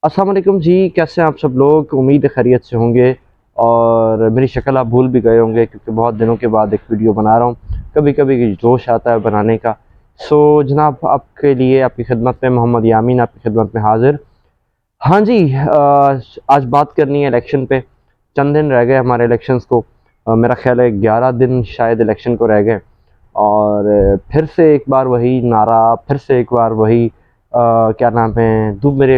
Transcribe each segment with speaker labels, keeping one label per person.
Speaker 1: अस्सलाम वालेकुम जी, कैसे हैं आप सब लोग। उम्मीद है खैरियत से होंगे और मेरी शक्ल आप भूल भी गए होंगे क्योंकि बहुत दिनों के बाद एक वीडियो बना रहा हूँ। कभी कभी जोश आता है बनाने का। जनाब, आपके लिए आपकी खिदमत में मोहम्मद यामीन आपकी खिदमत में हाजिर। हाँ जी, आज बात करनी है इलेक्शन पे। चंद दिन रह गए हमारे इलेक्शंस को। मेरा ख्याल है 11 दिन शायद इलेक्शन को रह गए। और फिर से एक बार वही नारा, फिर से एक बार वही क्या नाम है, धूप मेरे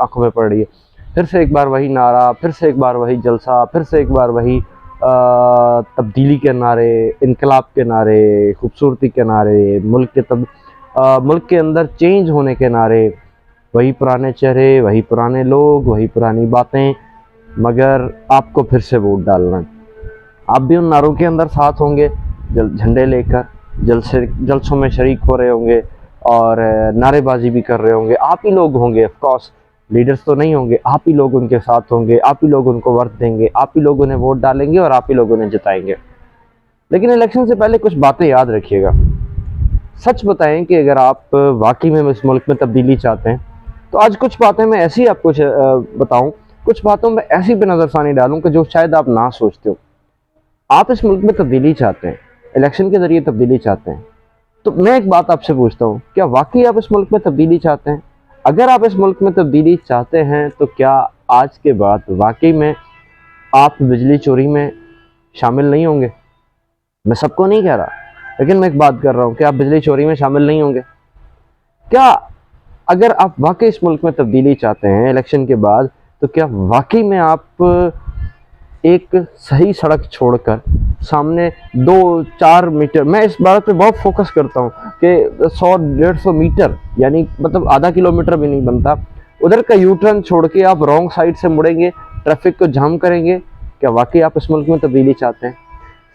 Speaker 1: आंखों में पड़ रही है। फिर से एक बार वही नारा, फिर से एक बार वही जलसा, फिर से एक बार वही तब्दीली के नारे, इनकलाब के नारे, खूबसूरती के नारे, मुल्क के अंदर चेंज होने के नारे। वही पुराने चेहरे, वही पुराने लोग, वही पुरानी बातें, मगर आपको फिर से वोट डालना है। आप भी उन नारों के अंदर साथ होंगे, झंडे लेकर जलसों में शरीक हो रहे होंगे और नारेबाजी भी कर रहे होंगे। आप ही लोग होंगे, ऑफ कोर्स लीडर्स तो नहीं होंगे। आप ही लोग उनके साथ होंगे, आप ही लोग उनको वोट देंगे, आप ही लोग उन्हें वोट डालेंगे और आप ही लोग उन्हें जिताएंगे। लेकिन इलेक्शन से पहले कुछ बातें याद रखिएगा। सच बताएं कि अगर आप वाकई में इस मुल्क में तब्दीली चाहते हैं तो आज कुछ बातें मैं ऐसी आपको बताऊं, कुछ बातों में ऐसी भी नज़रसानी डालूं कि जो शायद आप ना सोचते हो। आप इस मुल्क में तब्दीली चाहते हैं, इलेक्शन के ज़रिए तब्दीली चाहते हैं। तो मैं एक बात आपसे पूछता हूँ, क्या वाकई आप इस मुल्क में तब्दीली चाहते हैं? अगर आप इस मुल्क में तब्दीली चाहते हैं तो क्या आज के बाद वाकई में आप बिजली चोरी में शामिल नहीं होंगे? मैं सबको नहीं कह रहा, लेकिन मैं एक बात कर रहा हूँ कि आप बिजली चोरी में शामिल नहीं होंगे। क्या अगर आप वाकई इस मुल्क में तब्दीली चाहते हैं इलेक्शन के बाद, तो क्या वाकई में आप एक सही सड़क छोड़कर सामने 2-4 मीटर, मैं इस बात पे बहुत फोकस करता हूँ कि 100-150 मीटर, यानी मतलब आधा किलोमीटर भी नहीं बनता, उधर का यू टर्न छोड़ के आप रॉन्ग साइड से मुड़ेंगे, ट्रैफिक को जाम करेंगे? क्या वाकई आप इस मुल्क में तब्दीली चाहते हैं?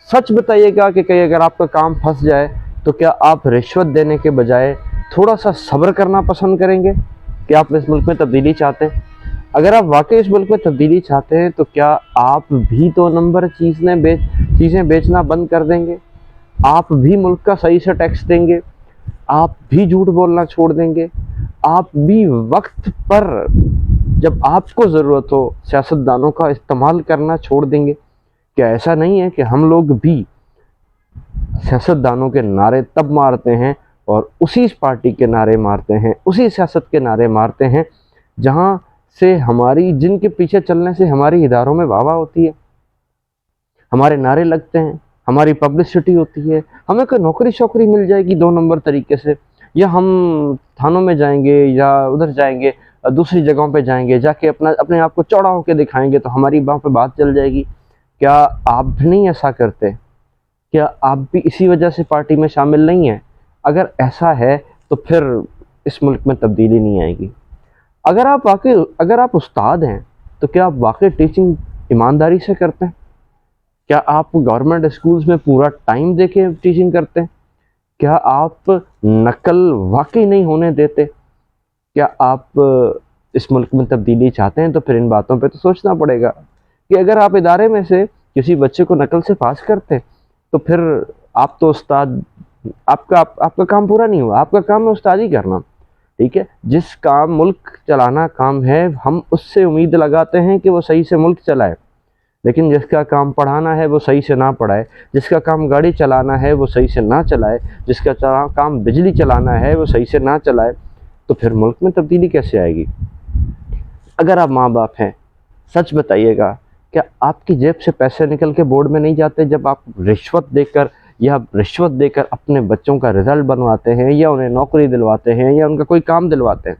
Speaker 1: सच बताइएगा कि कहीं अगर आपका काम फंस जाए तो क्या आप रिश्वत देने के बजाय थोड़ा सा सब्र करना पसंद करेंगे? कि आप इस मुल्क में तब्दीली चाहते हैं? अगर आप वाकई इस मुल्क में तब्दीली चाहते हैं तो क्या आप भी 2 नंबर चीज़ें बेचना बंद कर देंगे? आप भी मुल्क का सही से टैक्स देंगे? आप भी झूठ बोलना छोड़ देंगे? आप भी वक्त पर, जब आपको ज़रूरत हो, सियासतदानों का इस्तेमाल करना छोड़ देंगे? क्या ऐसा नहीं है कि हम लोग भी सियासतदानों के नारे तब मारते हैं और उसी पार्टी के नारे मारते हैं, उसी सियासत के नारे मारते हैं जहाँ से हमारी, जिनके पीछे चलने से हमारी इदारों में वाह वाह होती है, हमारे नारे लगते हैं, हमारी पब्लिसिटी होती है, हमें कोई नौकरी शौकरी मिल जाएगी 2 नंबर तरीके से, या हम थानों में जाएंगे या उधर जाएंगे, दूसरी जगहों पे जाएंगे, जाके अपने आप को चौड़ा होकर दिखाएंगे तो हमारी वहाँ पे बात चल जाएगी। क्या आप भी नहीं ऐसा करते? क्या आप भी इसी वजह से पार्टी में शामिल नहीं हैं? अगर ऐसा है तो फिर इस मुल्क में तब्दीली नहीं आएगी। अगर आप उस्ताद हैं तो क्या आप वाकई टीचिंग ईमानदारी से करते हैं? क्या आप गवर्नमेंट स्कूल्स में पूरा टाइम देके टीचिंग करते हैं? क्या आप नकल वाकई नहीं होने देते? क्या आप इस मुल्क में तब्दीली चाहते हैं? तो फिर इन बातों पे तो सोचना पड़ेगा कि अगर आप इदारे में से किसी बच्चे को नकल से पास करते तो फिर आप तो उस्ताद, आपका काम पूरा नहीं हुआ। आपका काम है उस्तादी करना, ठीक है? जिस काम मुल्क चलाना काम है, हम उससे उम्मीद लगाते हैं कि वो सही से मुल्क चलाए। लेकिन जिसका काम पढ़ाना है वो सही से ना पढ़ाए, जिसका काम गाड़ी चलाना है वो सही से ना चलाए, जिसका काम बिजली चलाना है वो सही से ना चलाए, तो फिर मुल्क में तब्दीली कैसे आएगी? अगर आप माँ बाप हैं, सच बताइएगा, क्या आपकी जेब से पैसे निकल के बोर्ड में नहीं जाते जब आप रिश्वत देकर अपने बच्चों का रिजल्ट बनवाते हैं या उन्हें नौकरी दिलवाते हैं या उनका कोई काम दिलवाते हैं?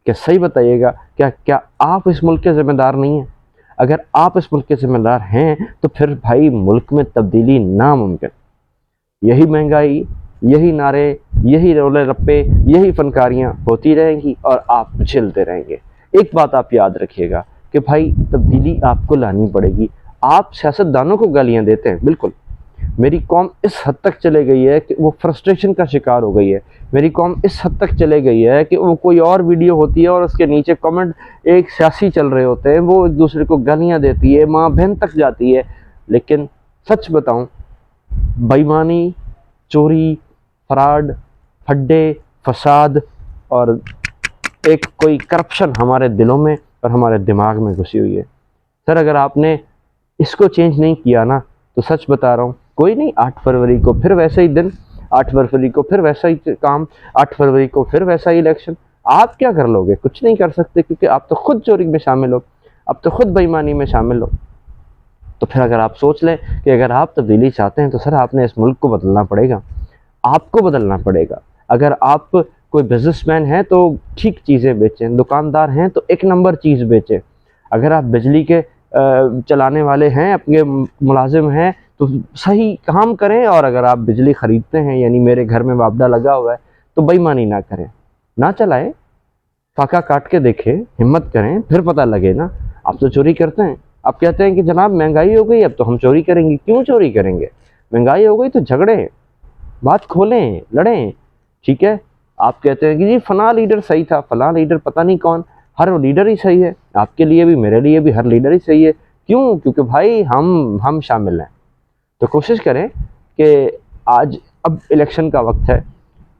Speaker 1: क्या सही बताइएगा, क्या क्या आप इस मुल्क के ज़िम्मेदार नहीं हैं? अगर आप इस मुल्क के ज़िम्मेदार हैं तो फिर भाई मुल्क में तब्दीली नामुमकिन। यही महंगाई, यही नारे, यही रोले रप्पे, यही फनकारियाँ होती रहेंगी और आप झेलते रहेंगे। एक बात आप याद रखिएगा कि भाई तब्दीली आपको लानी पड़ेगी। आप सियासतदानों को गालियाँ देते हैं, बिल्कुल। मेरी कौम इस हद तक चले गई है कि वो फ्रस्ट्रेशन का शिकार हो गई है। मेरी कौम इस हद तक चले गई है कि वो कोई और वीडियो होती है और उसके नीचे कमेंट एक सियासी चल रहे होते हैं, वो एक दूसरे को गालियाँ देती है, माँ बहन तक जाती है। लेकिन सच बताऊं, बेईमानी, चोरी, फ्रॉड, फड्डे, फसाद और एक कोई करप्शन हमारे दिलों में और हमारे दिमाग में घुसी हुई है। सर अगर आपने इसको चेंज नहीं किया ना, तो सच बता रहा हूँ, कोई नहीं, 8 फरवरी को फिर वैसा ही दिन, 8 फरवरी को फिर वैसा ही काम, 8 फरवरी को फिर वैसा ही इलेक्शन। आप क्या कर लोगे? कुछ नहीं कर सकते, क्योंकि आप तो खुद चोरी में शामिल हो, आप तो खुद बेईमानी में शामिल हो। तो फिर अगर आप सोच लें कि अगर आप तब्दीली चाहते हैं तो सर आपने इस मुल्क को बदलना पड़ेगा, आपको बदलना पड़ेगा। अगर आप कोई बिजनेसमैन हैं तो ठीक चीज़ें बेचें, दुकानदार हैं तो एक नंबर चीज़ बेचें। अगर आप बिजली के चलाने वाले हैं, अपने मुलाजिम हैं, तो सही काम करें। और अगर आप बिजली ख़रीदते हैं, यानी मेरे घर में वापडा लगा हुआ है, तो बेईमानी ना करें, ना चलाएं, फाका काट के देखें, हिम्मत करें, फिर पता लगे ना। आप तो चोरी करते हैं, आप कहते हैं कि जनाब महंगाई हो गई, अब तो हम चोरी करेंगे। क्यों चोरी करेंगे? महंगाई हो गई तो झगड़ें, बात खोलें, लड़ें, ठीक है। आप कहते हैं कि जी फलां लीडर सही था, फलां लीडर पता नहीं कौन, हर लीडर ही सही है, आपके लिए भी मेरे लिए भी हर लीडर ही सही है। क्यों? क्योंकि भाई हम शामिल हैं। तो कोशिश करें कि आज अब इलेक्शन का वक्त है,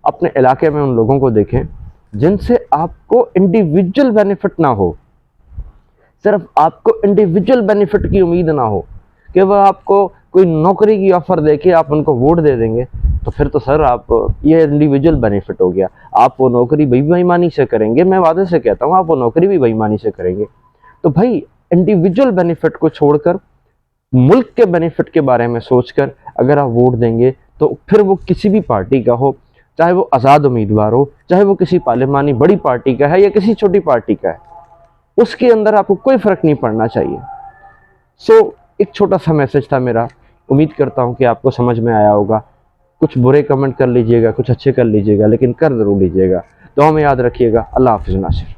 Speaker 1: अपने इलाके में उन लोगों को देखें जिनसे आपको इंडिविजुअल बेनिफिट ना हो, सिर्फ आपको इंडिविजुअल बेनिफिट की उम्मीद ना हो कि वह आपको कोई नौकरी की ऑफर देके आप उनको वोट दे देंगे। तो फिर तो सर आप, ये इंडिविजुअल बेनिफिट हो गया। आप वो नौकरी भी बेईमानी से करेंगे, मैं वादे से कहता हूँ, आप वो नौकरी भी बेईमानी से करेंगे। तो भाई इंडिविजुअल बेनिफिट को छोड़कर मुल्क के बेनिफिट के बारे में सोचकर अगर आप वोट देंगे, तो फिर वो किसी भी पार्टी का हो, चाहे वो आज़ाद उम्मीदवार हो, चाहे वो किसी पार्लिमानी बड़ी पार्टी का है या किसी छोटी पार्टी का है, उसके अंदर आपको कोई फ़र्क नहीं पड़ना चाहिए। एक छोटा सा मैसेज था मेरा, उम्मीद करता हूँ कि आपको समझ में आया होगा। कुछ बुरे कमेंट कर लीजिएगा, कुछ अच्छे कर लीजिएगा, लेकिन कर ज़रूर लीजिएगा। दुआ में याद रखिएगा। अल्लाह हाफ़िज़ नासिर।